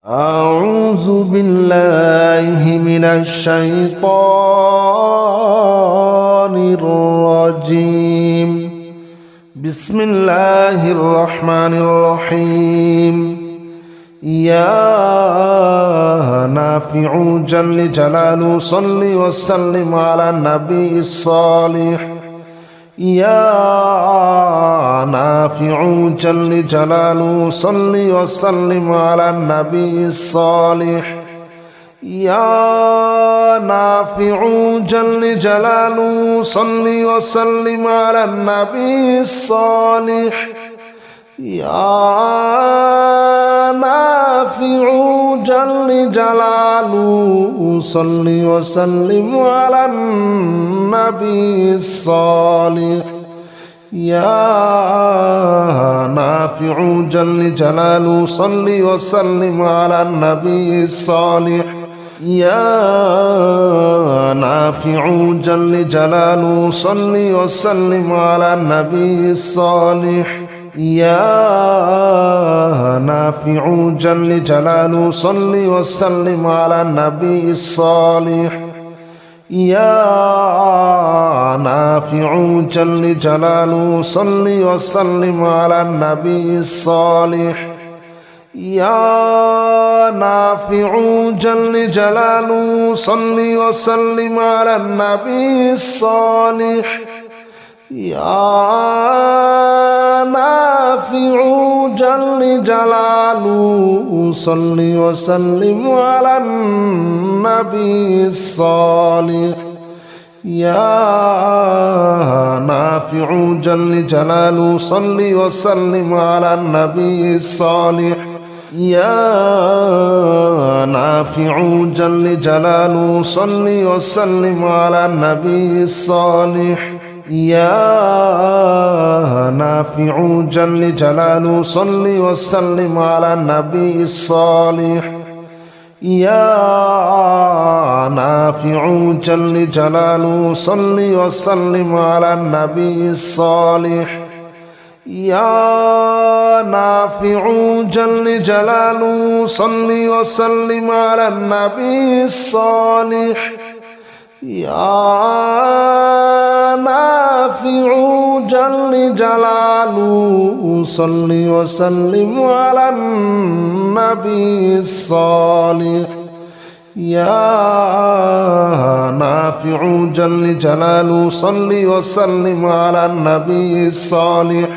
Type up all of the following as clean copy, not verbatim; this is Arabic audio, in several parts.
أعوذ بالله من الشيطان الرجيم. بسم الله الرحمن الرحيم. يا نافع جل جلاله صل وسلم على النبي الصالح. يا نافع جل جلاله صل وسلم على النبي الصالح. يا نافع جل جلاله صل وسلم على النبي الصالح. يا نافع جل جلاله صل وسلم على النبي الصالح. يا نافع جل جلاله صل وسلم على النبي الصالح. يا نافع جل جلاله صل وسلم على النبي الصالح. يا نافع جل جلاله صل وسلم على النبي الصالح. يا نافع جل جلاله صل وسلم على النبي الصالح. يا نافع جل جلاله صل وسلم على النبي الصالح. يا نافع جل جلاله صل وسلم على النبي الصالح. يا نافع جل جلاله صل وسلم على النبي الصالح. يا نافع جل جلاله صل وسلم على النبي الصالح. يا نافع جل جلاله صل وسلم على النبي الصالح. يا نافع جل جلاله صل وسلم على النبي الصالح. يا نافع جل جلاله صل وسلم على النبي الصالح. يا نافع جل جلاله صل وسلم على النبي الصالح. يا نافع جل جلاله صل وسلم على النبي الصالح.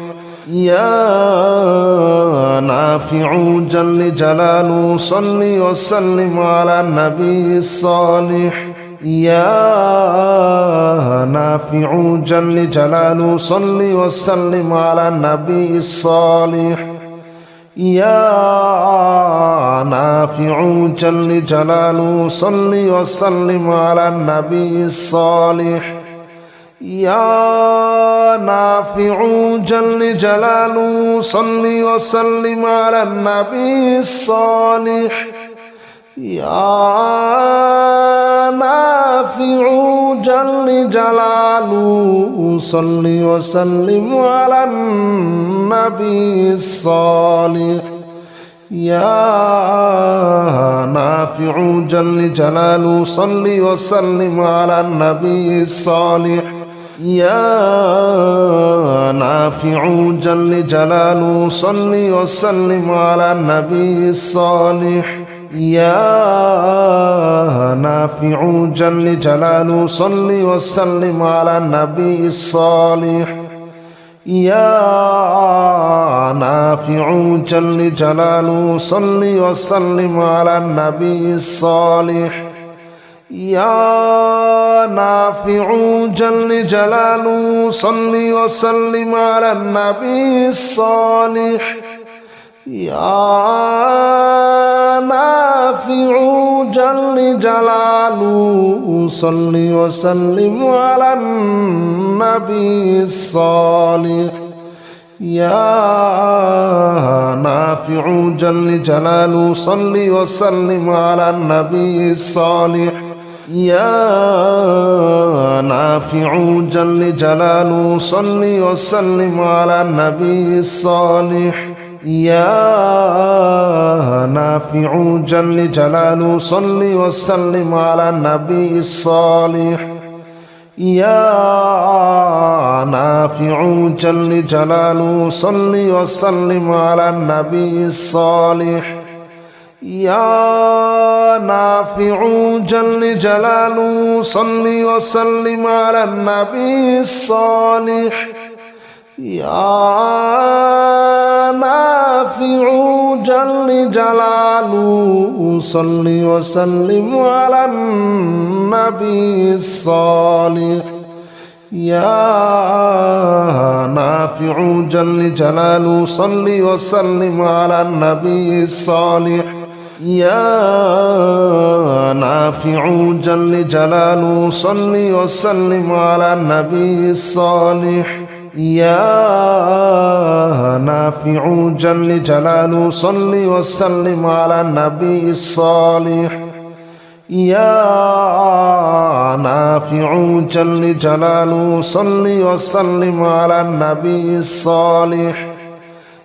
يا نافع جل جلاله صل وسلم على النبي الصالح. يا نافع جل جلاله صل وسلم على النبي الصالح. يا نافع جل جلاله صل وسلم على النبي الصالح. يا نافع جل جلاله صل وسلم على النبي الصالح. يا نافع جل جلاله صل وسلم على النبي الصالح. يا نافع جل جلاله صل وسلم على النبي الصالح. يا نافع جل جلاله صل وسلم على النبي الصالح. يا نافع جل جلاله صل وسلم على النبي الصالح. يا نافع جل جلاله صل وسلم على النبي الصالح. يا نافع جل جلاله صل وسلم على النبي الصالح. يا نافع جل جلاله صل وسلم على النبي الصالح. يا نافع جل جلاله صل وسلم على النبي الصالح. يا نافع جل جلاله صل وسلم على النبي الصالح. يا نافع جل جلاله صل وسلم على النبي الصالح يا نافع جل جلاله صل وسلم على النبي الصالح يا نافع جل جلاله صل وسلم على النبي الصالح يا نافع جل جلاله صل وسلم على النبي الصالح يا نافع جل جلاله صل وسلم على النبي الصالح يا نافع جل جلاله صل وسلم على النبي الصالح يا نافع جل جلاله صل وسلم على النبي الصالح يا نافع جل جلاله صل وسلم على النبي الصالح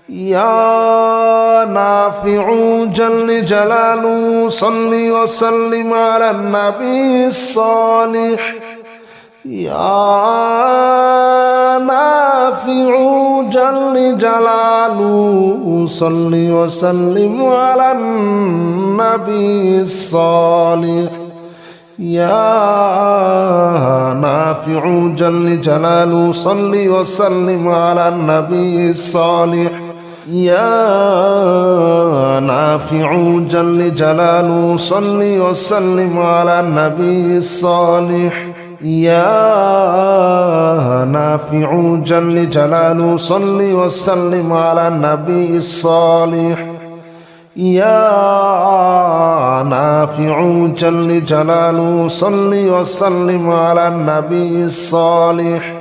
يا نافع جل جلاله صل وسلم على النبي الصالح يا نافع جل جلاله صل وسلم على النبي الصالح يا نافع جل جلاله صل وسلم على النبي الصالح يا نافع جل جلاله صل وسلم على النبي الصالح يا نافع جل جلاله صل وسلم على النبي الصالح يا نافع جل جلاله صل وسلم على النبي الصالح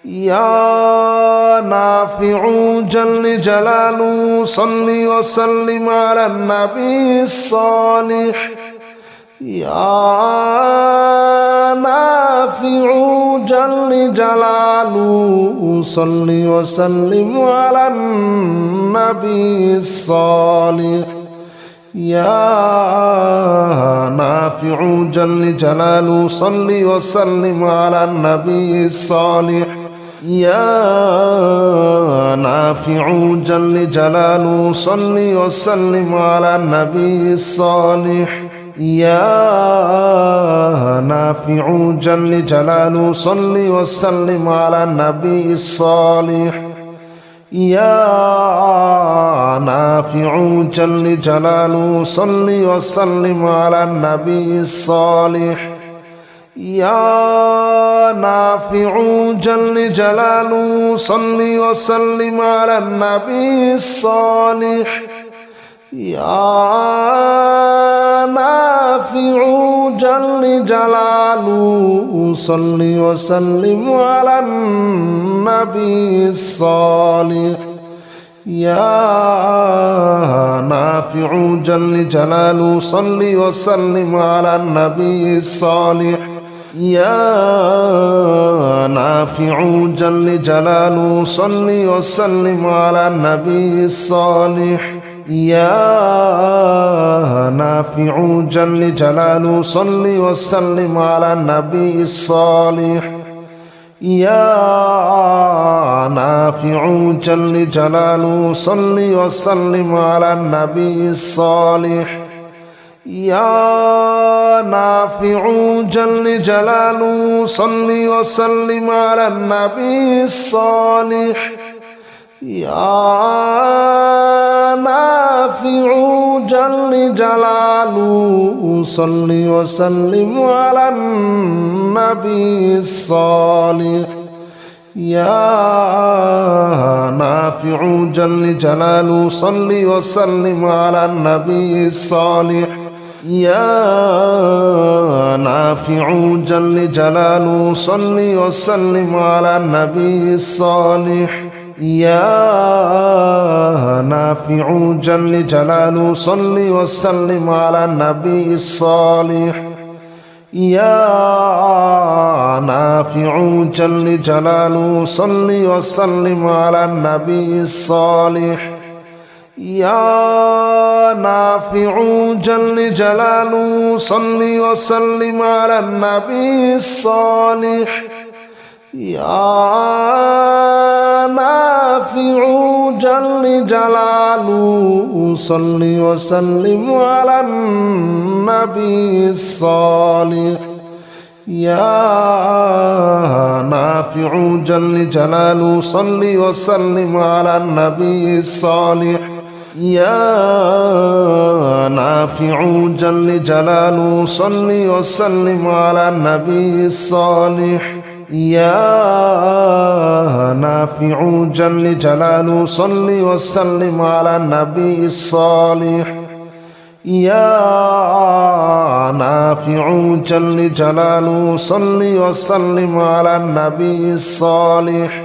يا نافع جل جلاله صل وسلم على النبي الصالح يا نافع جل جلاله صل وسلم على النبي الصالح يا نافع جل جلاله صل وسلم على النبي الصالح يا نافع جل جلاله صل وسلم على النبي الصالح يا نافع جل جلاله صل وسلم على النبي الصالح يا نافع جل جلاله صل وسلم على النبي الصالح يا نافع جل جلاله صل وسلم على النبي الصالح يا نافع جل جلاله صل وسلم على النبي الصالح يا نافع جل جلاله صل وسلم على النبي الصالح يا نافع جل جلاله صل وسلم على النبي الصالح يا نافع جل جلاله صل وسلم على النبي الصالح يا نافع جل جلاله صل وسلم على النبي الصالح يا نافع جل جلاله صل وسلم على النبي الصالح يا نافع جل جلاله صل وسلم على النبي الصالح يا نافع جل جلاله صل وسلم على النبي الصالح يا نافع جل جلاله صل وسلم على النبي الصالح يا نافع جل جلاله صل وسلم على النبي الصالح يا نافع جل جلاله صل وسلم على النبي الصالح يا نافع جل جلاله صل وسلم على النبي الصالح يا نافع جل جلاله صل وسلم على النبي الصالح يا نافع جل جلاله صل وسلم على النبي الصالح يا نافع جل جلاله صل وسلم على النبي الصالح يا نافع جل جلاله صل وسلم على النبي الصالح يا نافع جل جلاله صل وسلم على النبي الصالح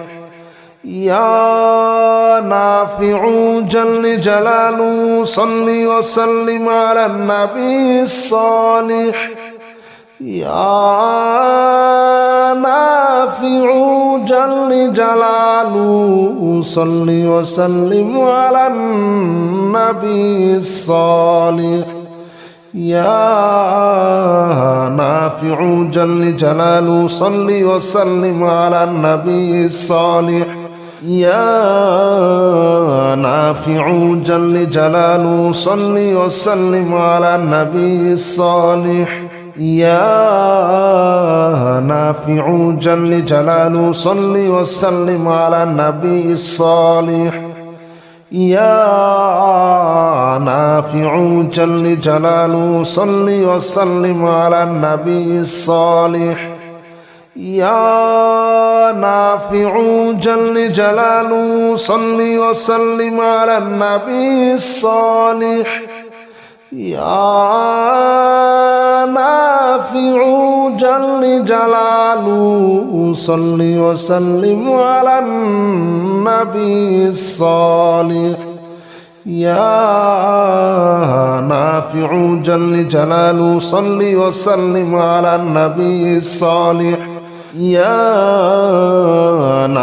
يا نافع جل جلاله صل وسلم على النبي الصالح يا نافع جل جلاله صل وسلم على النبي الصالح يا نافع جل جلاله صل وسلم على النبي الصالح يا نافع جل جلاله صل وسلم على النبي الصالح يا نافع جل جلاله صل وسلم على النبي الصالح يا نافع جل جلاله صل وسلم على النبي الصالح يا نافع جل جلاله صل وسلم على النبي الصالح يا نافع جل جلاله صل وسلم على النبي الصالح يا نافع جل جلاله صل وسلم على النبي الصالح يا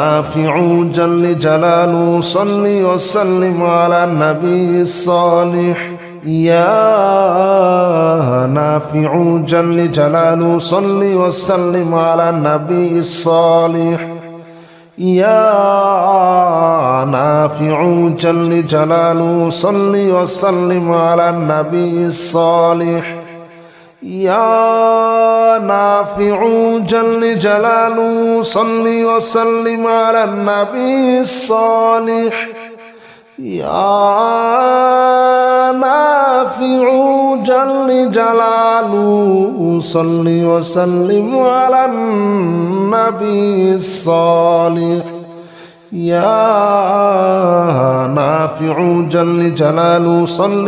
نافع جل جلاله صل وسلم على النبي الصالح يا نافع جل جلاله صل وسلم على النبي الصالح يا نافع جل جلاله صل وسلم على النبي الصالح يا نافع جل جلاله صل وسلم على النبي الصالح يا نافع جل جلاله صل وسلم على النبي الصالح يا نافع جل جلاله صل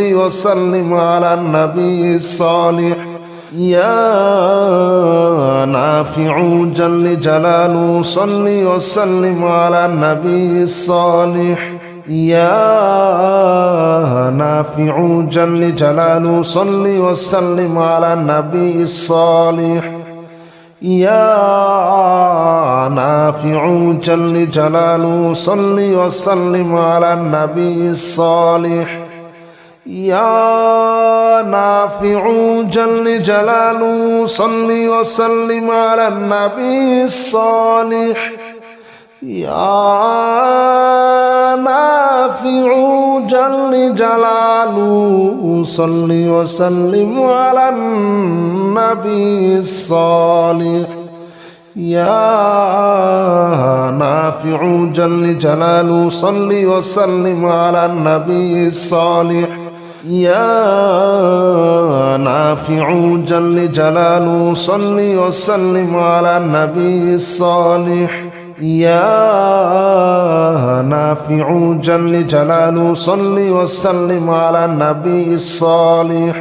وسلم على النبي الصالح يا نافع جل جلاله صل وسلم على النبي الصالح يا نافع جل جلاله صل وسلم على النبي الصالح يا نافع جل جلاله صل وسلم على النبي الصالح يا نافع جل جلاله صل وسلم على النبي الصالح يا نافع جل جلاله صل وسلم على النبي الصالح يا نافع جل جلاله صل وسلم على النبي الصالح يا نافع جل جلاله صل وسلم على النبي الصالح يا نافع جل جلاله صل وسلم على النبي الصالح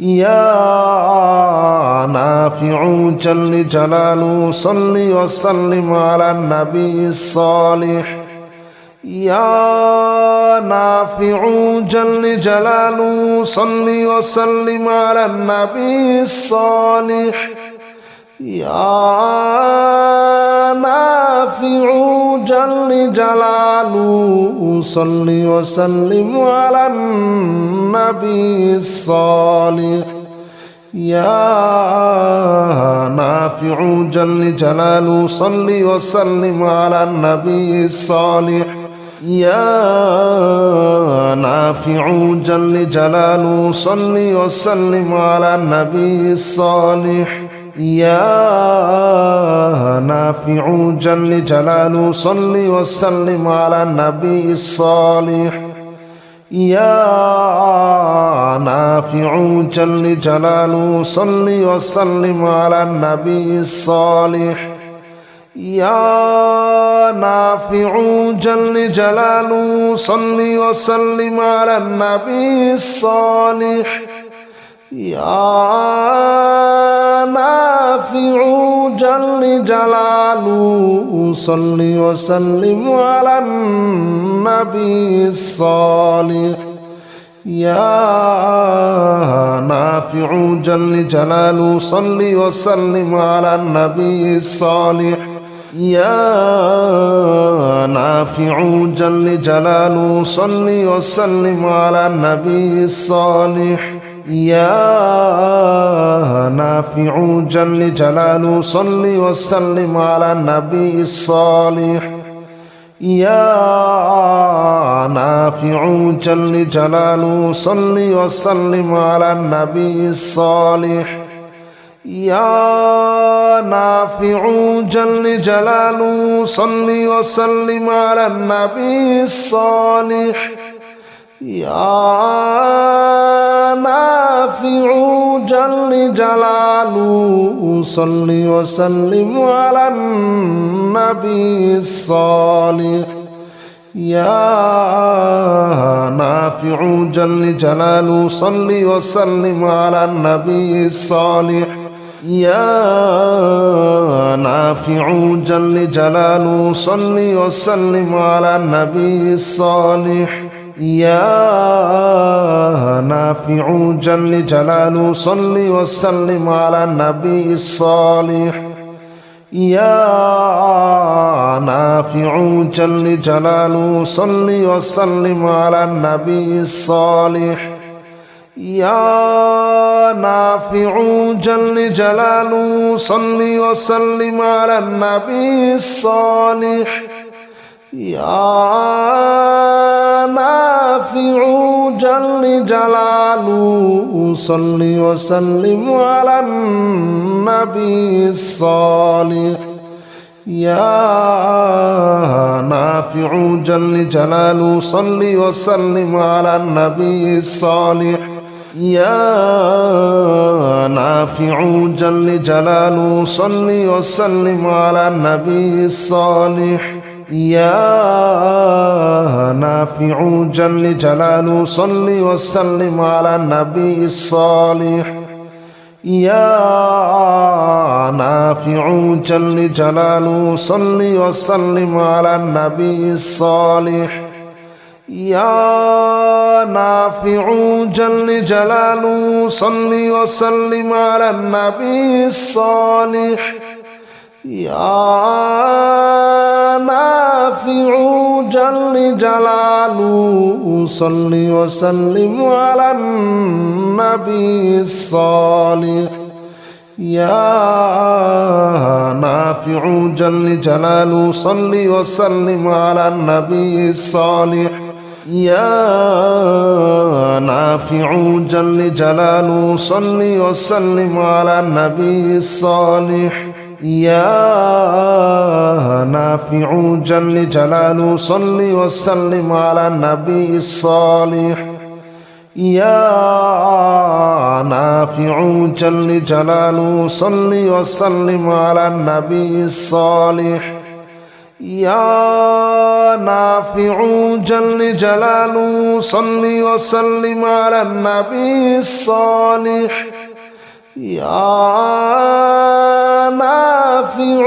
يا نافع جل جلاله صل وسلم على النبي الصالح يا نافع جل جلاله صل وسلم على النبي الصالح يا نافع جل جلاله صل وسلم على النبي الصالح يا نافع جل جلاله صل وسلم على النبي الصالح يا نافع جل جلاله صل وسلم على النبي الصالح يا نافع جل جلاله صل وسلم على النبي الصالح يا نافع جل جلاله صل وسلم على النبي الصالح يا نافع جل جلاله صل وسلم على النبي الصالح يا نافع جل جلاله صل وسلم على النبي الصالح يا نافع جل جلاله صل وسلم على النبي الصالح يا نافع جل جلاله صل وسلم على النبي الصالح يا نافع جل جلاله صل وسلم على النبي الصالح يا نافع جل جلاله صل وسلم على النبي الصالح يا نافع جل جلاله صل وسلم على النبي الصالح يا نافع جل جلاله صل وسلم على النبي الصالح يا نافع جل جلاله صل وسلم على النبي الصالح يا نافع جل جلاله صل وسلم على النبي الصالح يا نافع جل جلاله صل وسلم على النبي الصالح يا نافع جل جلاله صل وسلم على النبي الصالح يا نافع جل جلاله صل وسلم على النبي الصالح يا نافع جل جلاله صل وسلم على النبي الصالح يا نافع جل جلاله صل وسلم على النبي الصالح يا نافع جل جلاله صل وسلم على النبي الصالح يا نافع جل جلاله صل وسلم على النبي الصالح يا نافع جل جلاله صل وسلم على النبي الصالح يا نافع جل جلاله صل وسلم على النبي الصالح يا نافع جل جلاله صل وسلم على النبي الصالح يا نافع جل جلاله صل وسلم على النبي الصالح يا نافع جل جلاله صل وسلم على النبي الصالح يا نافع جل جلاله صل وسلم على النبي الصالح يا نافع جل جلاله صل وسلم على النبي الصالح يا نافع جل جلاله صل وسلم على النبي الصالح يا نافع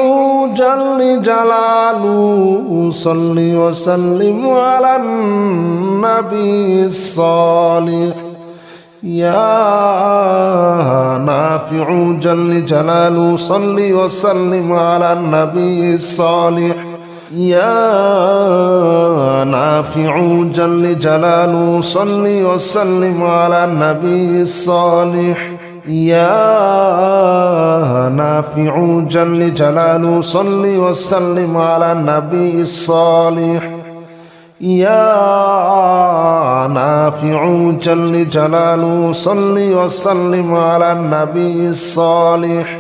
جل جلاله صل وسلم على النبي الصالح يا نافع جل جلاله صل وسلم على النبي الصالح يا نافع جل جلاله صل وسلم على النبي الصالح يا نافع جل جلاله صل وسلم على النبي الصالح يا نافع جل جلاله صل وسلم على النبي الصالح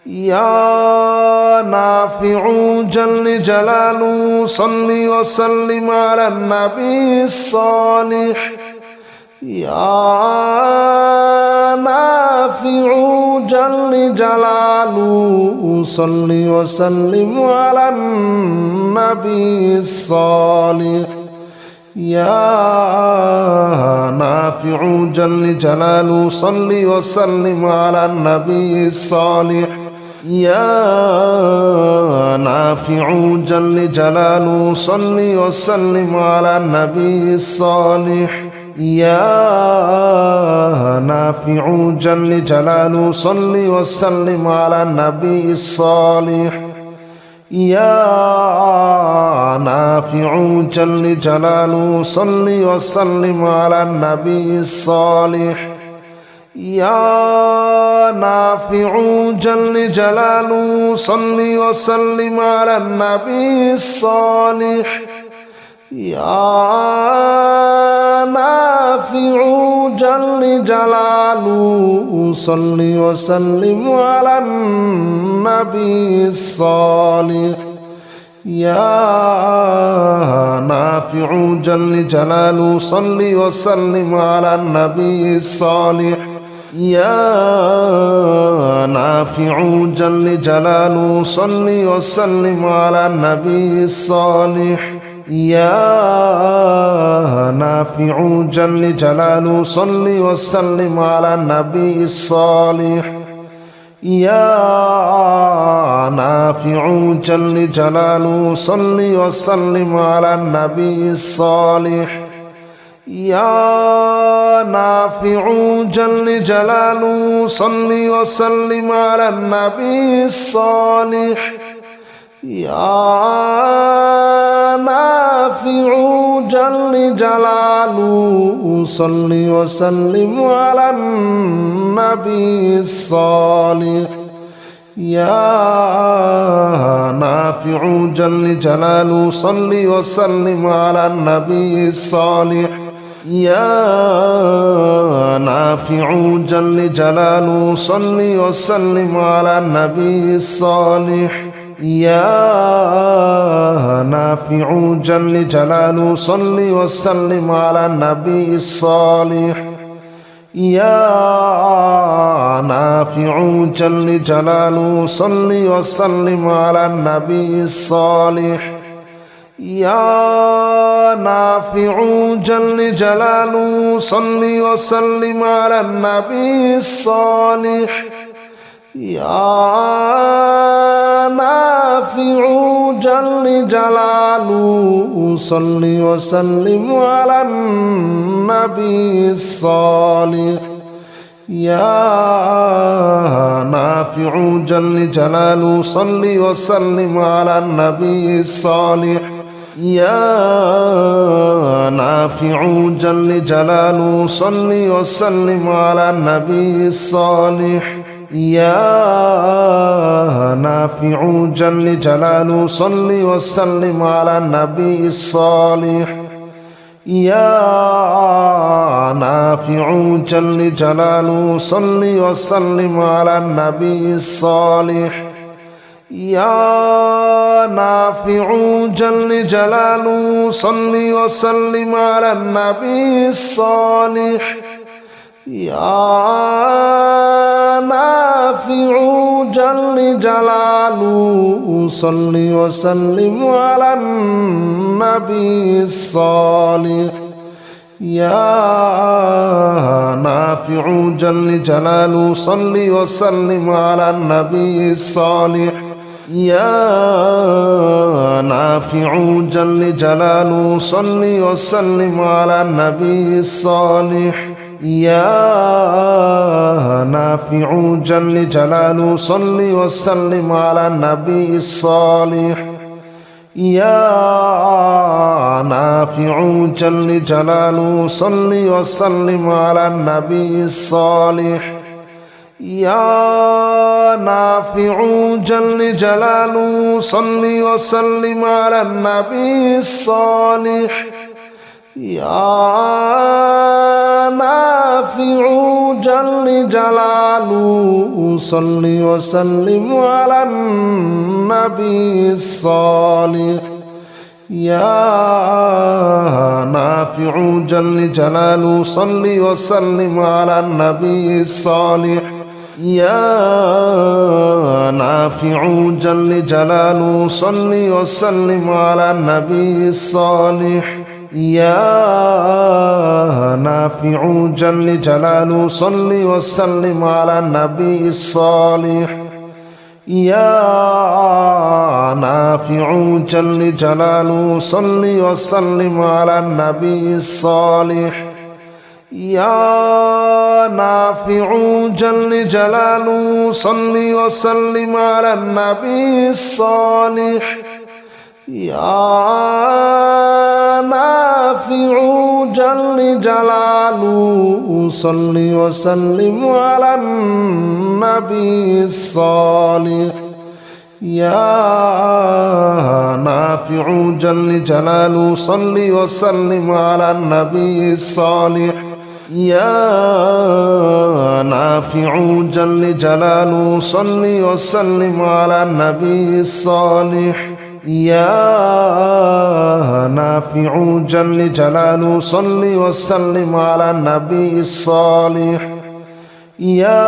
يا نافع جل جلاله صل وسلم على النبي الصالح يا نافع جل جلاله صل وسلم على النبي الصالح يا نافع جل جلاله صل وسلم على النبي الصالح يا نافع جل جلاله صل وسلم على النبي الصالح يا نافع جل جلاله صل وسلم على النبي الصالح يا نافع جل جلاله صل وسلم على النبي الصالح يا نافع جل جلاله صل وسلم على النبي الصالح يا نافع جل جلاله صل وسلم على النبي الصالح يا نافع جل جلاله صل وسلم على النبي الصالح يا نافع جل جلاله صل وسلم على النبي الصالح يا نافع جل جلاله صل وسلم على النبي الصالح يا نافع جل جلاله صل وسلم على النبي الصالح يا نافع جل جلاله صل وسلم على النبي الصالح يا نافع جل جلاله صل وسلم على النبي الصالح يا نافع جل جلاله صل وسلم على النبي الصالح يا نافع جل جلاله صل وسلم على النبي الصالح يا نافع جل جلاله صل وسلم على النبي الصالح يا نافع جل جلاله صل وسلم على النبي الصالح يا نافع جل جلاله صل وسلم على النبي الصالح يا نافع جل جلاله صل وسلم على النبي الصالح يا نافع جل جلاله صل وسلم على النبي الصالح يا نافع جل جلاله صل وسلم على النبي الصالح يا نافع جل جلاله صل وسلم على النبي الصالح يا نافع جل جلاله صل وسلم على النبي الصالح يا نافع جل جلاله صل وسلم على النبي الصالح يا نافع جل جلاله صل وسلم على النبي الصالح يا نافع جل جلاله صل وسلم على النبي الصالح يا نافع جل جلاله صل وسلم على النبي الصالح يا نافع جل جلاله صل وسلم على النبي الصالح يا نافع جل جلاله صل وسلم على النبي الصالح يا نافع جل جلاله صل وسلم على النبي الصالح يا نافع جل جلاله صل وسلم على النبي الصالح يا نافع جل جلاله صل وسلم على النبي الصالح يا نافع جل جلاله صل وسلم على النبي الصالح يا نافع جل جلاله صل وسلم على النبي الصالح يا نافع جل جلاله صل وسلم على النبي الصالح يا نافع جل جلاله صل وسلم على النبي الصالح يا نافع جل جلاله صل وسلم على النبي الصالح يا نافع جل جلاله صل وسلم على النبي الصالح يا نافع جل جلاله صل وسلم على النبي الصالح يا نافع جل جلاله صل وسلم على النبي الصالح يا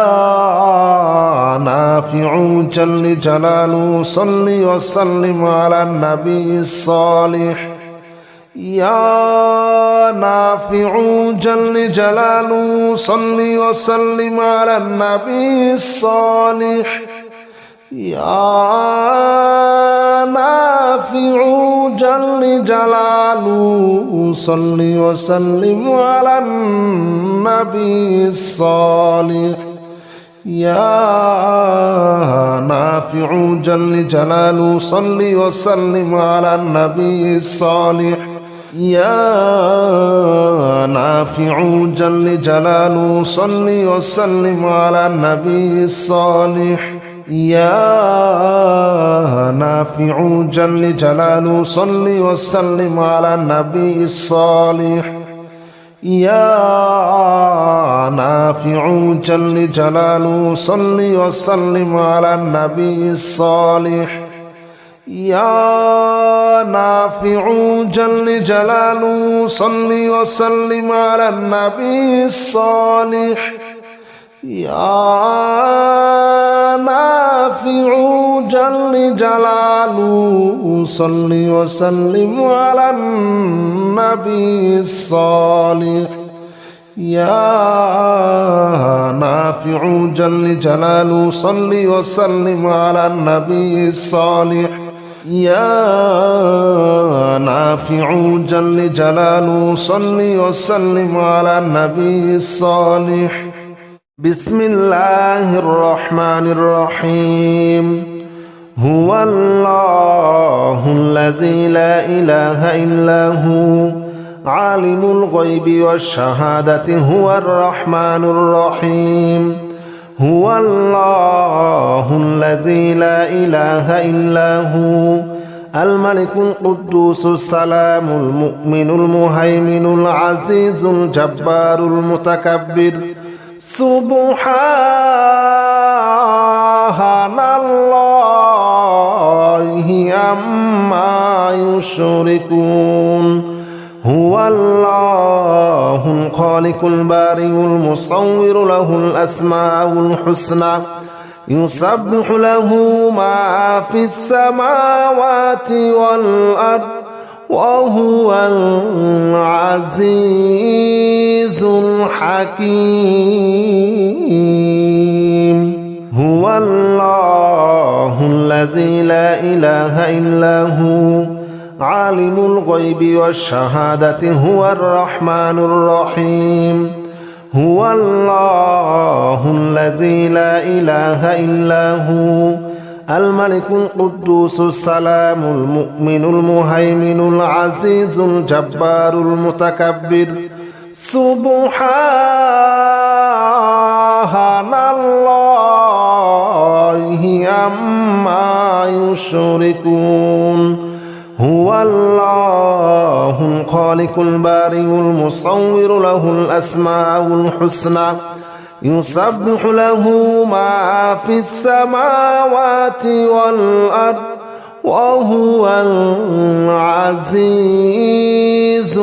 نافع جل جلاله صل وسلم على النبي الصالح يا نافع جل جلاله صل وسلم على النبي الصالح يا نافع جل جلاله صل وسلم على النبي الصالح يا نافع جل جلاله صل وسلم على النبي الصالح يا نافع جل جلاله صل وسلم على النبي الصالح يا نافع جل جلاله صل وسلم على النبي الصالح يا نافع جل جلاله صل وسلم على النبي الصالح يا نافع جل جلاله صل وسلم على النبي الصالح يا نافع جل جلاله صل وسلم على النبي الصالح يا نافع جل جلاله صل وسلم على النبي الصالح يا نافع جل جلاله صل وسلم على النبي الصالح بسم الله الرحمن الرحيم هو الله الذي لا إله إلا هو عالم الغيب والشهادة هو الرحمن الرحيم هو الله الذي لا إله إلا هو الملك القدوس السلام المؤمن المهيمن العزيز الجبار المتكبر سبحان الله عما يشركون هو الله الخالق البارئ المصور له الأسماء الحسنى يسبح له ما في السماوات والأرض وهو العزيز الحكيم هو الله الذي لا إله إلا هو عالم الغيب والشهادة هو الرحمن الرحيم هو الله الذي لا إله إلا هو الملك القدوس السلام المؤمن المهيمن العزيز الجبار المتكبر سبحان الله عما يشركون هو الله الخالق البارئ المصور له الأسماء الحسنى يسبح له ما في السماوات والأرض وهو العزيز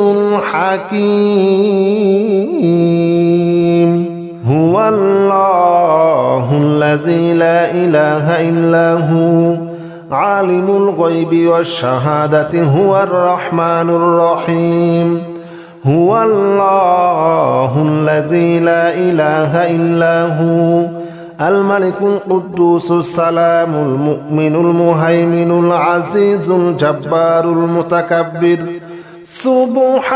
الحكيم هو الله الذي لا إله إلا هو عالم الغيب والشهادة هو الرحمن الرحيم هو الله الذي لا إله إلا هو الملك القدوس السلام المؤمن المهيمن العزيز الجبار المتكبر سبحان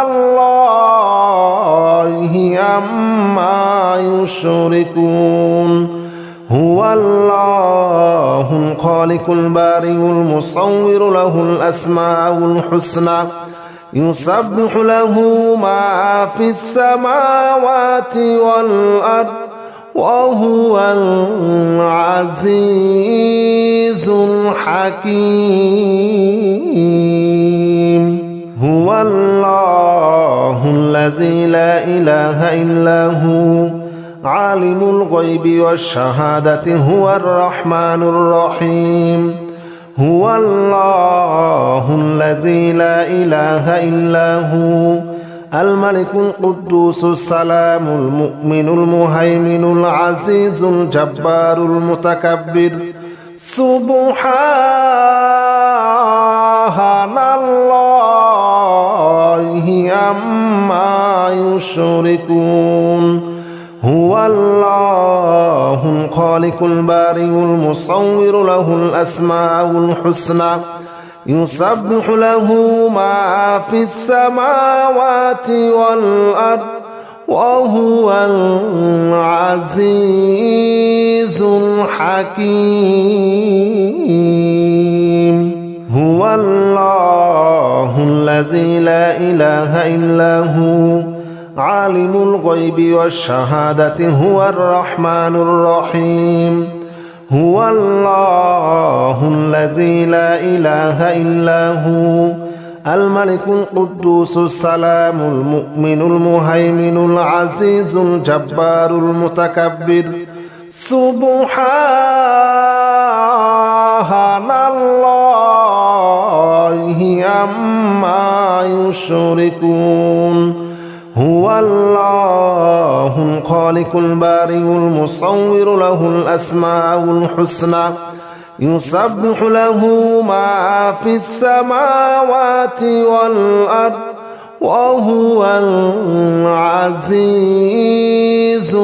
الله عما يشركون هو الله الخالق البارئ المصور له الأسماء الحسنى يسبح له ما في السماوات والأرض وهو العزيز الحكيم هو الله الذي لا إله إلا هو عالم الغيب والشهادة هو الرحمن الرحيم هو الله الذي لا إله إلا هو الملك القدوس السلام المؤمن المهيمن العزيز الجبار المتكبر سبحان الله عما يشركون هو الله الخالق البارئ المصور له الأسماء الحسنى يسبح له ما في السماوات والأرض وهو العزيز الحكيم هو الله الذي لا إله إلا هو عالم الغيب والشهادة هو الرحمن الرحيم هو الله الذي لا إله إلا هو الملك القدوس السلام المؤمن المهيمن العزيز الجبار المتكبر سبحان الله عما يشركون هو الله الخالق البارئ المصور له الأسماء الحسنى يسبح له ما في السماوات والأرض وهو العزيز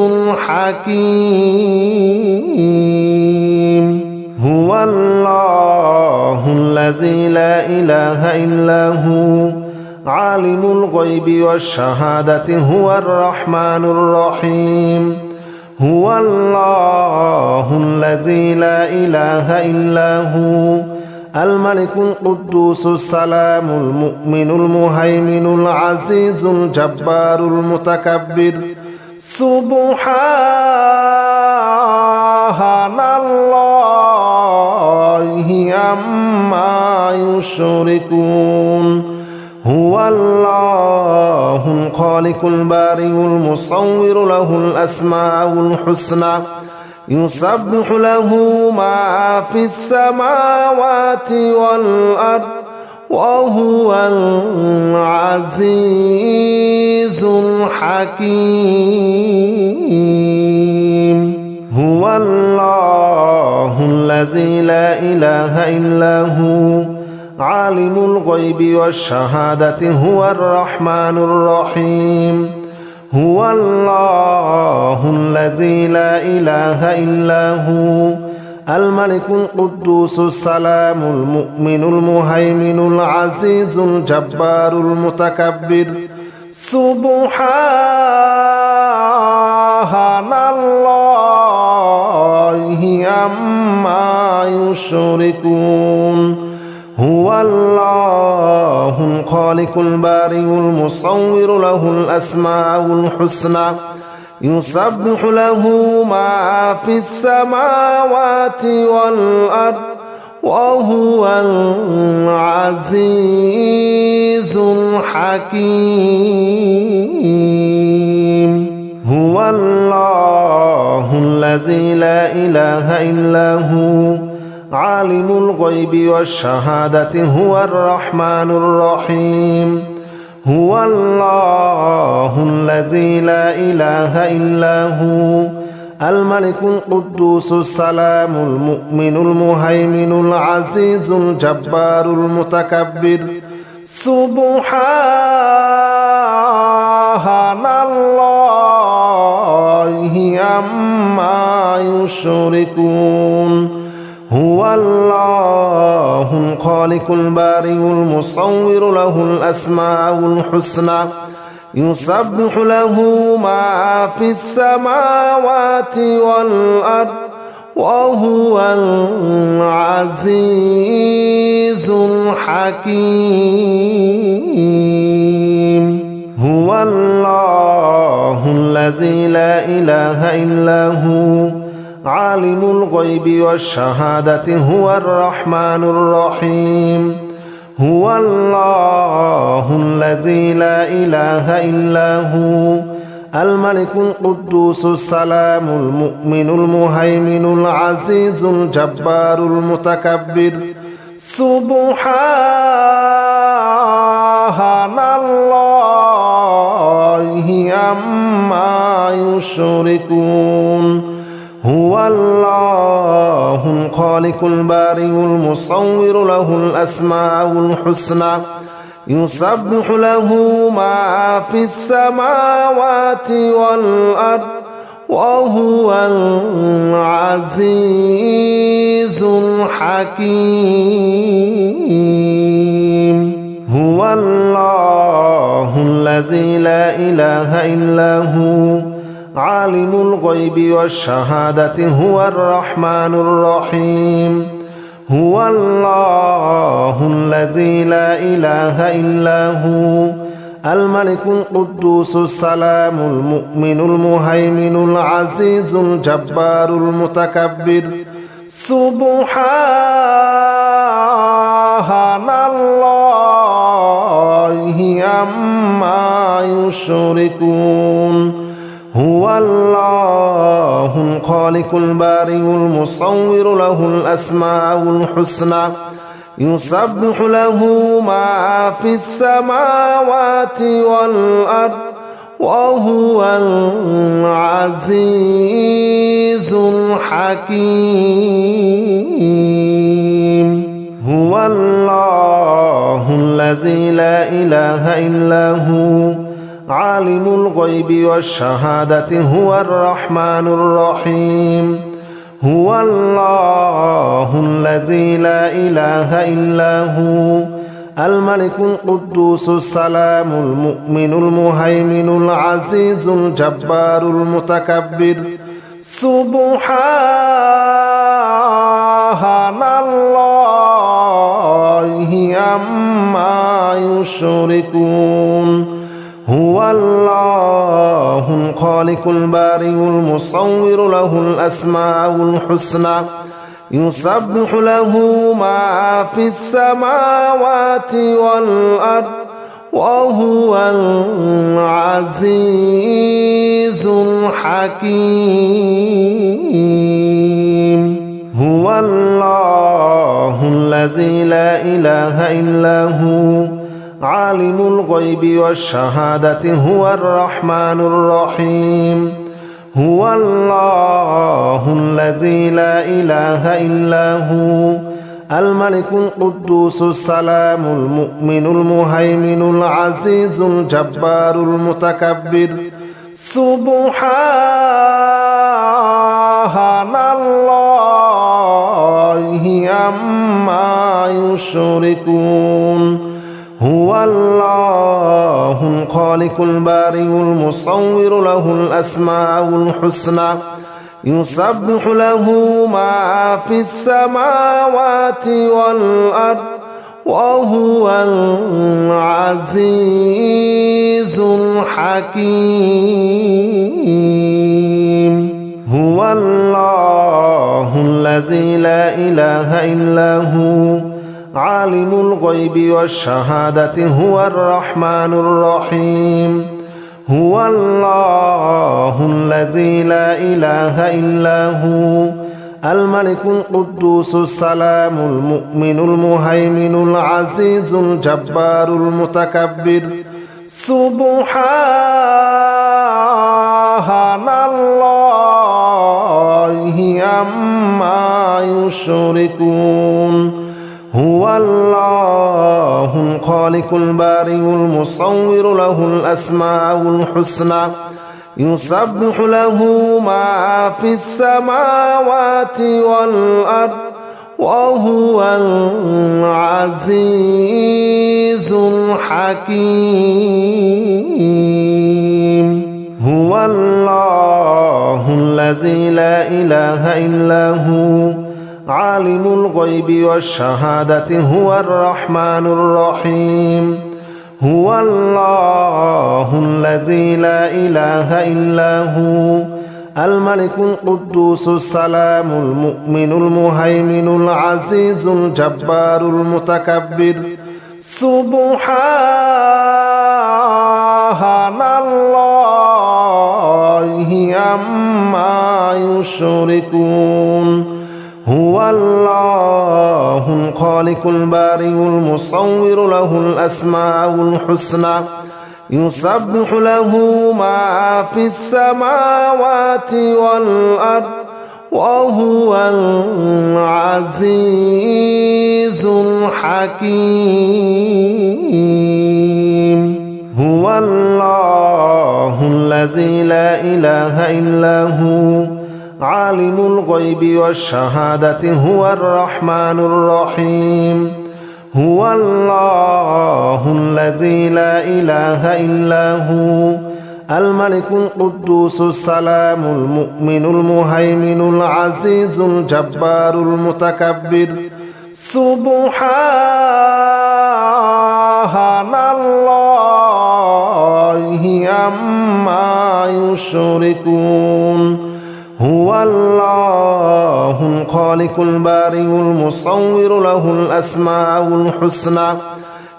الحكيم هو الله الذي لا إله إلا هو عالم الغيب والشهادة هو الرحمن الرحيم هو الله الذي لا إله إلا هو الملك القدوس السلام المؤمن المهيمن العزيز الجبار المتكبر سبحان الله عما يشركون هو الله الخالق البارئ المصور له الأسماء الحسنى يسبح له ما في السماوات والأرض وهو العزيز الحكيم هو الله الذي لا إله إلا هو عالم الغيب والشهادة هو الرحمن الرحيم هو الله الذي لا إله إلا هو الملك القدوس السلام المؤمن المهيمن العزيز الجبار المتكبر সুবহানাল্লাহি আম্মা ইউশরিকুন হুয়াল্লাহুল খালিকুল বারিউল মুসাউবিরু লাহুল আসমাউল হুসনা ইউসাব্বিহু লাহু মা ফিস সামাওয়াতি ওয়াল আরদ ওয়া হুয়াল আজিজুল হাকীম হুয়াল্লাহুল্লাযী লা ইলাহা ইল্লাহু আলিমুল গায়বি ওয়াশ শাহাদাতি হুয়ার রহমানুর রহিম হুয়াল্লাহুল্লাযী লা ইলাহা ইল্লাহু আল মালিকুল কুদ্দুসুস সালামুল মুমিনুল মুহাইমিনুল আজিজুল জাব্বারুল মুতাকাব্বির সুবহানাল্লাহি আম্মা ইউশরিকুন হুয়াল্লাহুল খালিকুল বারিউল মুসাউবিরু লাহুল আসমাউল হুসনা ইউসাব্বিহু লাহু মা ফিস সামাওয়াতি ওয়াল আরদ ওয়া হুয়াল আজিজুল হাকীম হুয়াল্লাহুল্লাযী লা ইলাহা ইল্লাহু আলিমুল গায়বি ওয়াশ শাহাদাতি হুয়ার রহমানুর রহিম হুয়াল্লাহুল্লাযী লা ইলাহা ইল্লাহু আল মালিকুল কুদ্দুসুস সালামুল মুমিনুল মুহাইমিনুল আজিজুল জাব্বারুল মুতাকাব্বির সুবহানাল্লাহি আম্মা ইউশরিকুন হুয়াল্লাহুল খালিকুল বারিউল মুসাউবিরু লাহুল আসমাউল হুসনা ইউসাব্বিহু লাহু মা ফিস সামাওয়াতি ওয়াল আরদ ওয়া হুয়াল আজিজুল হাকীম হুয়াল্লাহুল্লাযী লা ইলাহা ইল্লাহু আলিমুল গায়বি ওয়াশ শাহাদাতি হুয়ার রহমানুর রহিম হুয়াল্লাহুল্লাযী লা ইলাহা ইল্লাহু আল মালিকুল কুদ্দুসুস সালামুল মুমিনুল মুহাইমিনুল আজিজুল জাব্বারুল মুতাকাব্বির সুবহানাল্লাহি আম্মা ইউশরিকুন হুয়াল্লাহুল খালিকুল বারিউল মুসাউবিরু লাহুল আসমাউল হুসনা ইউসাব্বিহু লাহু মা ফিস সামাওয়াতি ওয়াল আরদ ওয়া হুয়াল আজিজুল হাকীম হুয়াল্লাহুল্লাযী লা ইলাহা ইল্লাহু আলিমুল গায়বি ওয়াশ শাহাদাতি হুয়ার রহমানুর রহিম হুয়াল্লাহুল্লাযী লা ইলাহা ইল্লাহু আল মালিকুল কুদ্দুসুস সালামুল মুমিনুল মুহাইমিনুল আজিজুল জাব্বারুল মুতাকাব্বির সুবহানাল্লাহি আম্মা ইউশরিকুন হুয়াল্লাহুল খালিকুল বারিউল মুসাউবিরু লাহুল আসমাউল হুসনা ইউসাব্বিহু লাহু মা ফিস সামাওয়াতি ওয়াল আরদ ওয়া হুয়াল আজিজুল হাকীম হুয়াল্লাহুল্লাযী লা ইলাহা ইল্লাহু আলিমুল গায়বি ওয়াশ শাহাদাতি হুয়ার রহমানুর রহিম হুয়াল্লাহুল্লাযী লা ইলাহা ইল্লাহু আল মালিকুল কুদ্দুসুস সালামুল মুমিনুল মুহাইমিনুল আজিজুল জাব্বারুল মুতাকাব্বির সুবহানাল্লাহি আম্মা ইউশরিকুন হুয়াল্লাহুল الخالق البارئ المصور له الأسماء الحسنى يسبح له ما في السماوات والأرض وهو العزيز الحكيم هو الله الذي لا إله إلا هو عالم الغيب والشهادة هو الرحمن الرحيم هو الله الذي لا إله إلا هو الملك القدوس السلام المؤمن المهيمن العزيز الجبار المتكبر سبحان الله عما يشركون هو الله الخالق البارئ المصور له الأسماء الحسنى يسبح له ما في السماوات والأرض وهو العزيز الحكيم هو الله الذي لا إله إلا هو عالم الغيب والشهادة هو الرحمن الرحيم هو الله الذي لا إله إلا هو الملك القدوس السلام المؤمن المهيمن العزيز الجبار المتكبر سبحان الله عما يشركون هو الله الخالق البارئ المصور له الأسماء الحسنى يسبح له ما في السماوات والأرض وهو العزيز الحكيم هو الله الذي لا إله إلا هو عالم الغيب والشهادة هو الرحمن الرحيم هو الله الذي لا إله إلا هو الملك القدوس السلام المؤمن المهيمن العزيز الجبار المتكبر سبحان الله عما يشركون هو الله الخالق البارئ المصور له الأسماء الحسنى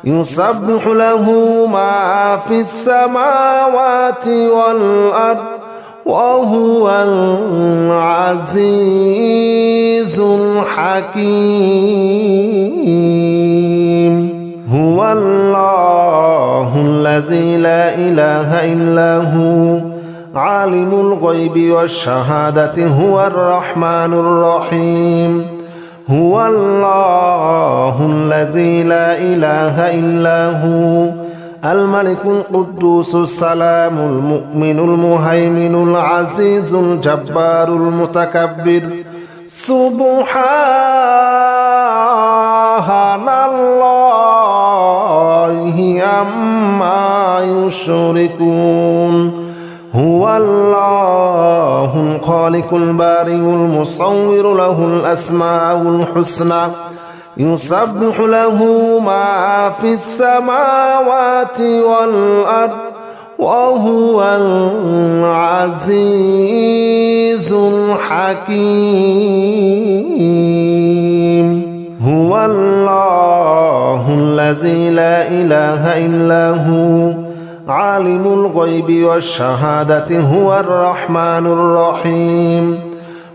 يسبح له ما في السماوات والأرض وهو العزيز الحكيم هو الله الذي لا إله إلا هو عالم الغيب والشهادة هو الرحمن الرحيم هو الله الذي لا إله إلا هو الملك القدوس السلام المؤمن المهيمن العزيز الجبار المتكبر سبحان الله عما يشركون هو الله الخالق البارئ المصور له الأسماء الحسنى يسبح له ما في السماوات والأرض وهو العزيز الحكيم هو الله الذي لا إله إلا هو عالم الغيب والشهادة هو الرحمن الرحيم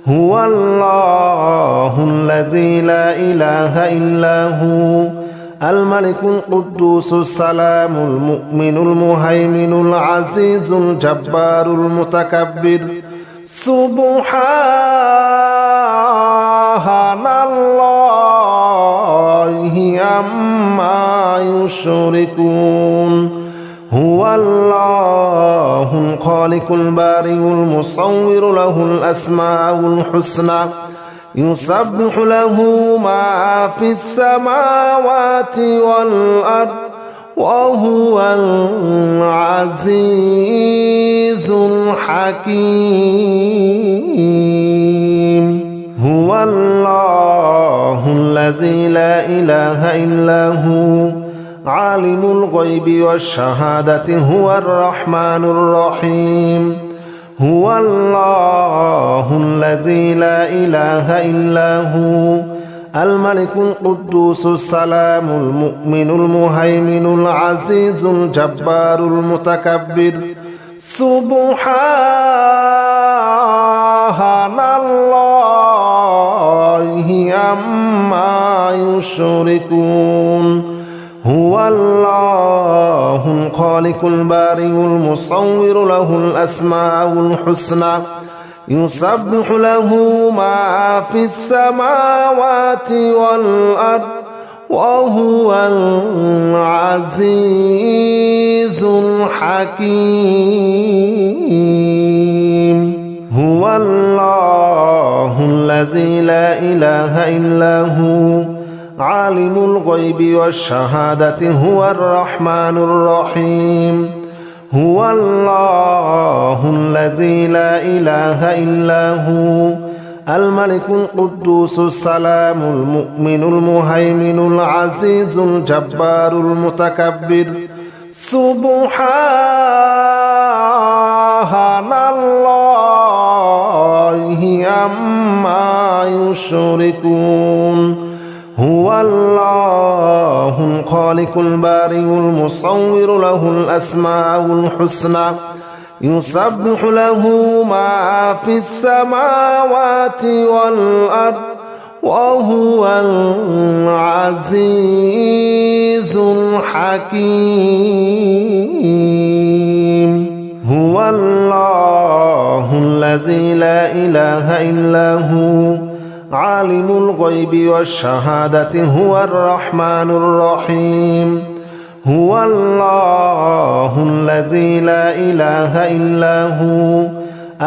هو الله الذي لا إله إلا هو الملك القدوس السلام المؤمن المهيمن العزيز الجبار المتكبر سبحان الله عما يشركون هو الله الخالق البارئ المصور له الأسماء الحسنى يسبح له ما في السماوات والأرض وهو العزيز الحكيم هو الله الذي لا إله إلا هو عالم الغيب والشهادة هو الرحمن الرحيم هو الله الذي لا إله إلا هو الملك القدوس السلام المؤمن المهيمن العزيز الجبار المتكبر سبحان الله عما يشركون هو الله الخالق البارئ المصور له الأسماء الحسنى يسبح له ما في السماوات والأرض وهو العزيز الحكيم هو الله الذي لا إله إلا هو عالم الغيب والشهادة هو الرحمن الرحيم هو الله الذي لا إله إلا هو الملك القدوس السلام المؤمن المهيمن العزيز الجبار المتكبر سبحان الله عما يشركون هو الله الخالق البارئ المصور له الأسماء الحسنى يسبح له ما في السماوات والأرض وهو العزيز الحكيم هو الله الذي لا إله إلا هو عالم الغيب والشهادة هو الرحمن الرحيم هو الله الذي لا إله إلا هو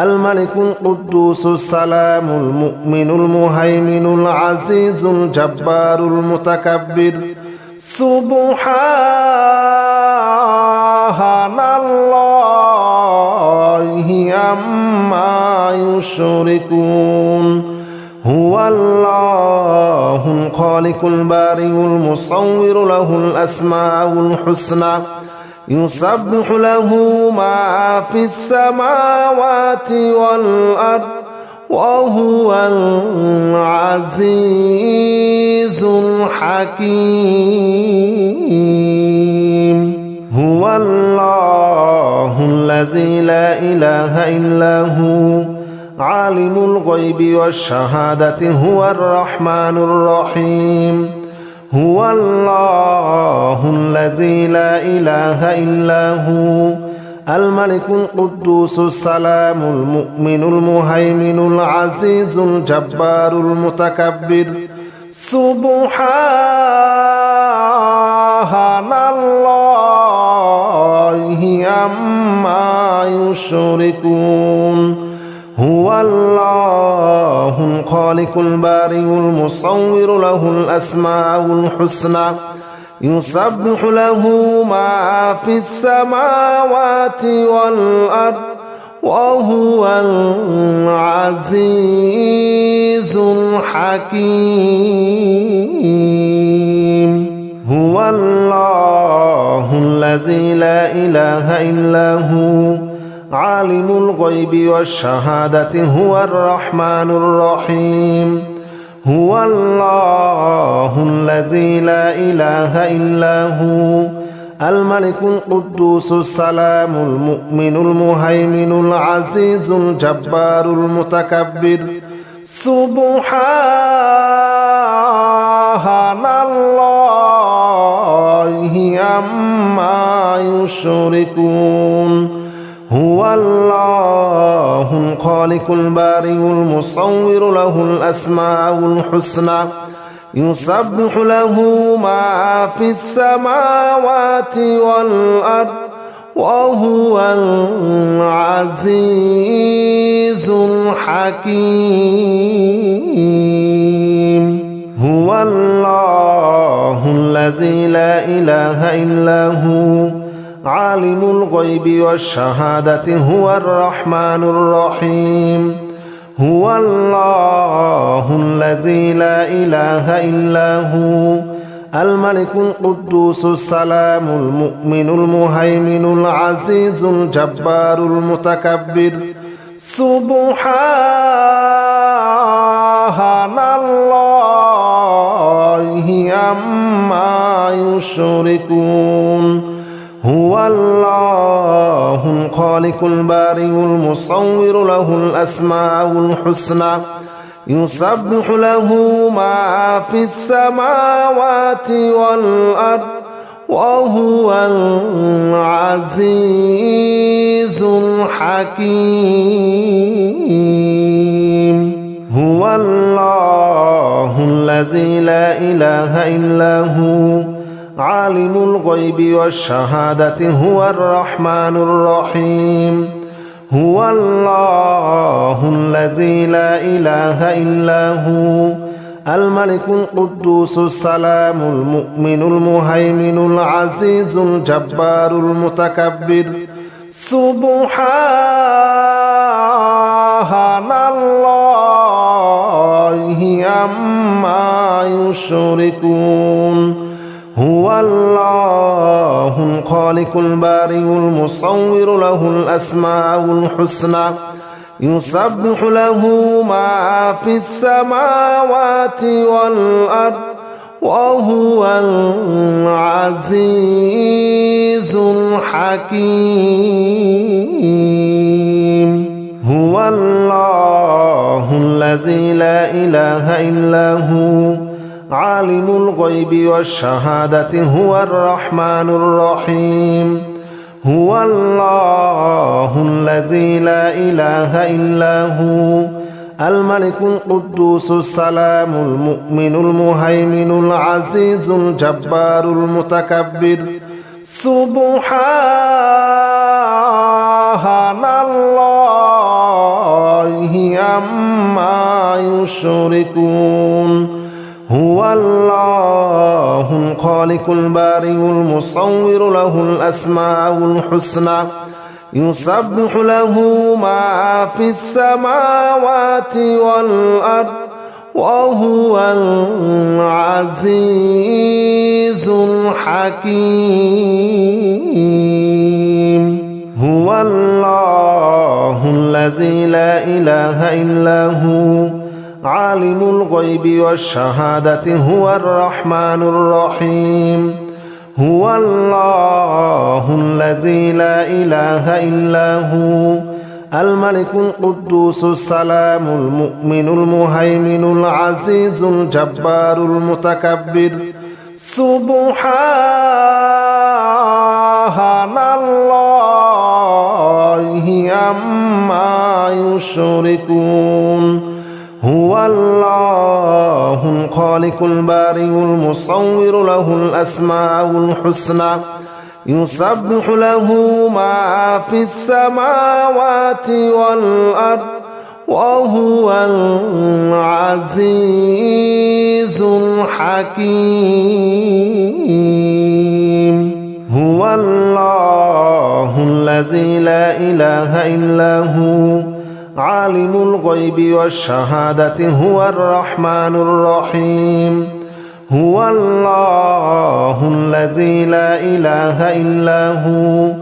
الملك القدوس السلام المؤمن المهيمن العزيز الجبار المتكبر سبحان الله عما يشركون هو الله الخالق البارئ المصور له الأسماء الحسنى يسبح له ما في السماوات والأرض وهو العزيز الحكيم هو الله الذي لا إله إلا هو عالم الغيب والشهادة هو الرحمن الرحيم هو الله الذي لا إله إلا هو الملك القدوس السلام المؤمن المهيمن العزيز الجبار المتكبر سبحان الله عما يشركون هو الله الخالق البارئ المصور له الأسماء الحسنى يسبح له ما في السماوات والأرض وهو العزيز الحكيم هو الله الذي لا إله إلا هو عالم الغيب والشهادة هو الرحمن الرحيم هو الله الذي لا إله إلا هو الملك القدوس السلام المؤمن المهيمن العزيز الجبار المتكبر سبحان الله عما يشركون هو الله الخالق البارئ المصور له الأسماء الحسنى يسبح له ما في السماوات والأرض وهو العزيز الحكيم هو الله الذي لا إله إلا هو عالم الغيب والشهادة هو الرحمن الرحيم هو الله الذي لا إله إلا هو الملك القدوس السلام المؤمن المهيمن العزيز الجبار المتكبر سبحان الله عما يشركون هو الله الخالق البارئ المصور له الأسماء الحسنى يسبح له ما في السماوات والأرض وهو العزيز الحكيم هو الله الذي لا إله إلا هو عالم الغيب والشهادة هو الرحمن الرحيم هو الله الذي لا إله إلا هو الملك القدوس السلام المؤمن المهيمن العزيز الجبار المتكبر سبحان الله عما يشركون هو الله الخالق البارئ المصور له الأسماء الحسنى يسبح له ما في السماوات والأرض وهو العزيز الحكيم هو الله الذي لا إله إلا هو عالم الغيب والشهادة هو الرحمن الرحيم هو الله الذي لا إله إلا هو الملك القدوس السلام المؤمن المهيمن العزيز الجبار المتكبر سبحان الله عما يشركون هو الله الخالق البارئ المصور له الأسماء الحسنى يسبح له ما في السماوات والأرض وهو العزيز الحكيم هو الله الذي لا إله إلا هو عالم الغيب والشهادة هو الرحمن الرحيم هو الله الذي لا إله إلا هو الملك القدوس السلام المؤمن المهيمن العزيز الجبار المتكبر سبحان الله عما يشركون هو الله الخالق البارئ المصور له الأسماء الحسنى يسبح له ما في السماوات والأرض وهو العزيز الحكيم هو الله الذي لا إله إلا هو عالم الغيب والشهادة هو الرحمن الرحيم هو الله الذي لا إله إلا هو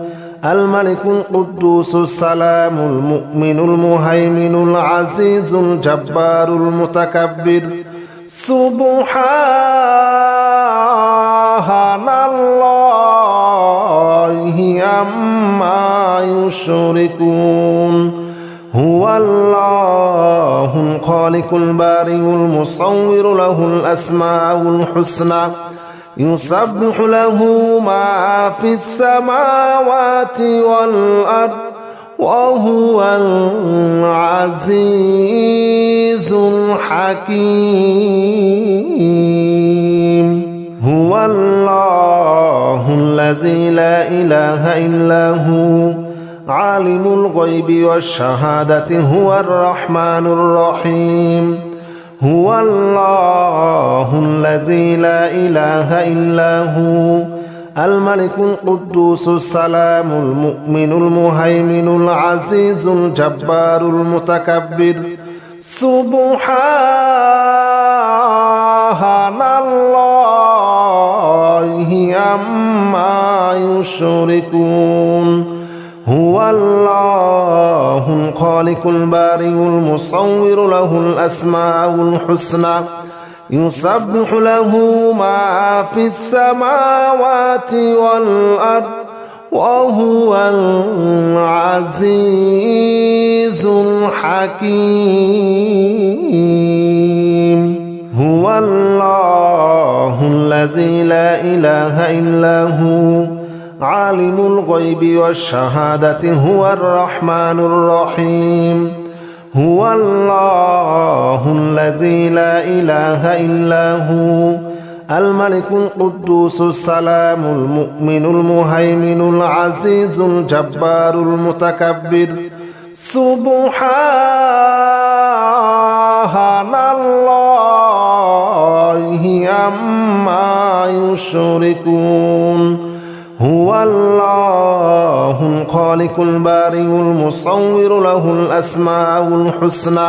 الملك القدوس السلام المؤمن المهيمن العزيز الجبار المتكبر سبحان الله عما يشركون هو الله الخالق البارئ المصور له الأسماء الحسنى يسبح له ما في السماوات والأرض وهو العزيز الحكيم هو الله الذي لا إله إلا هو عالم الغيب والشهادة هو الرحمن الرحيم هو الله الذي لا إله إلا هو الملك القدوس السلام المؤمن المهيمن العزيز الجبار المتكبر سبحان الله عما يشركون هو الله الخالق البارئ المصور له الأسماء الحسنى يسبح له ما في السماوات والأرض وهو العزيز الحكيم هو الله الذي لا إله إلا هو عالم الغيب والشهادة هو الرحمن الرحيم هو الله الذي لا إله إلا هو الملك القدوس السلام المؤمن المهيمن العزيز الجبار المتكبر سبحان الله عما يشركون هو الله الخالق البارئ المصور له الأسماء الحسنى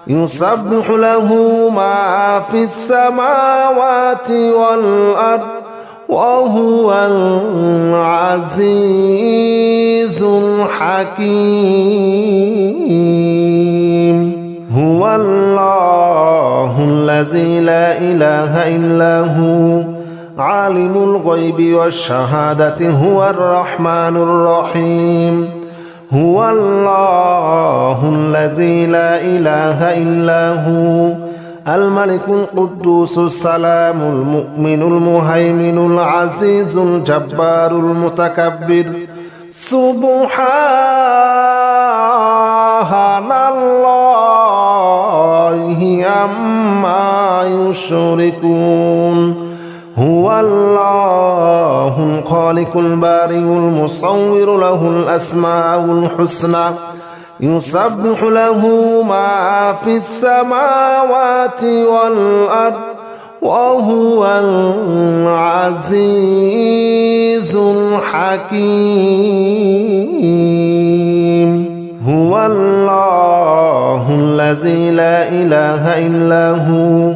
يسبح له ما في السماوات والأرض وهو العزيز الحكيم هو الله الذي لا إله إلا هو عالم الغيب والشهادة هو الرحمن الرحيم هو الله الذي لا إله إلا هو الملك القدوس السلام المؤمن المهيمن العزيز الجبار المتكبر سبحان الله عما يشركون هو الله الخالق البارئ المصور له الأسماء الحسنى يسبح له ما في السماوات والأرض وهو العزيز الحكيم هو الله الذي لا إله إلا هو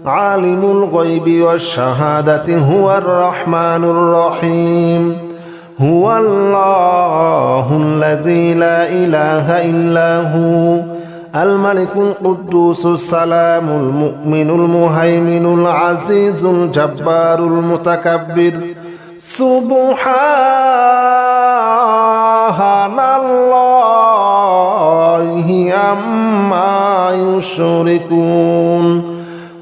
عالم الغيب والشهادة هو الرحمن الرحيم هو الله الذي لا إله إلا هو الملك القدوس السلام المؤمن المهيمن العزيز الجبار المتكبر سبحان الله عما يشركون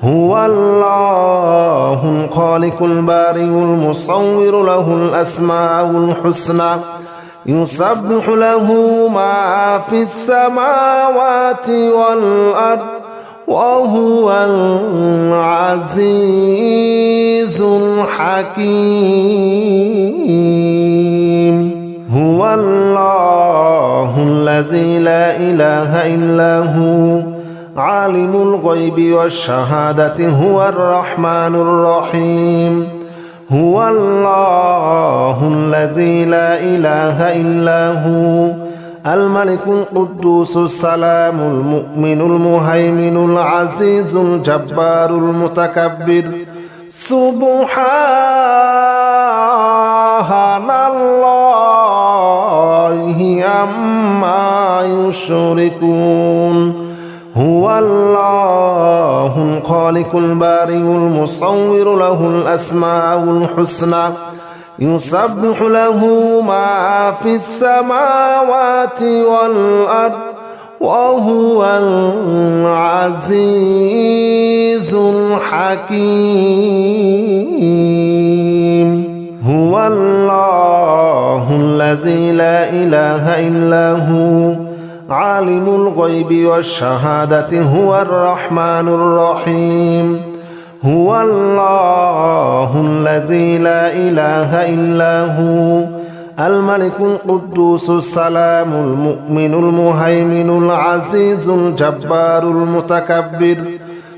هو الله الخالق البارئ المصور له الأسماء الحسنى يسبح له ما في السماوات والأرض وهو العزيز الحكيم هو الله الذي لا إله إلا هو عالم الغيب والشهادة هو الرحمن الرحيم هو الله الذي لا إله إلا هو الملك القدوس السلام المؤمن المهيمن العزيز الجبار المتكبر سبحان الله عما يشركون هو الله الخالق البارئ المصور له الأسماء الحسنى يسبح له ما في السماوات والأرض وهو العزيز الحكيم هو الله الذي لا إله إلا هو عالم الغيب والشهادة هو الرحمن الرحيم هو الله الذي لا إله إلا هو الملك القدوس السلام المؤمن المهيمن العزيز الجبار المتكبر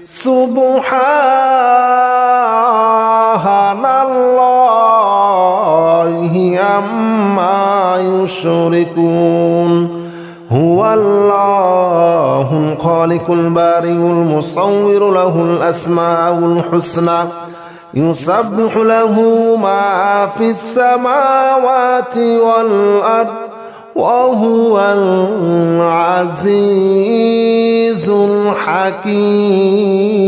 সুবহানাল্লাহি আম্মা ইউশরিকুন হুয়াল্লাহুল খালিকুল বারিউল মুসাউবিরু লাহুল আসমাউল হুসনা ইউসাব্বিহু লাহু মা ফিস সামাওয়াতি ওয়াল আরদ ওয়া হুয়াল আজিজুল হাকীম।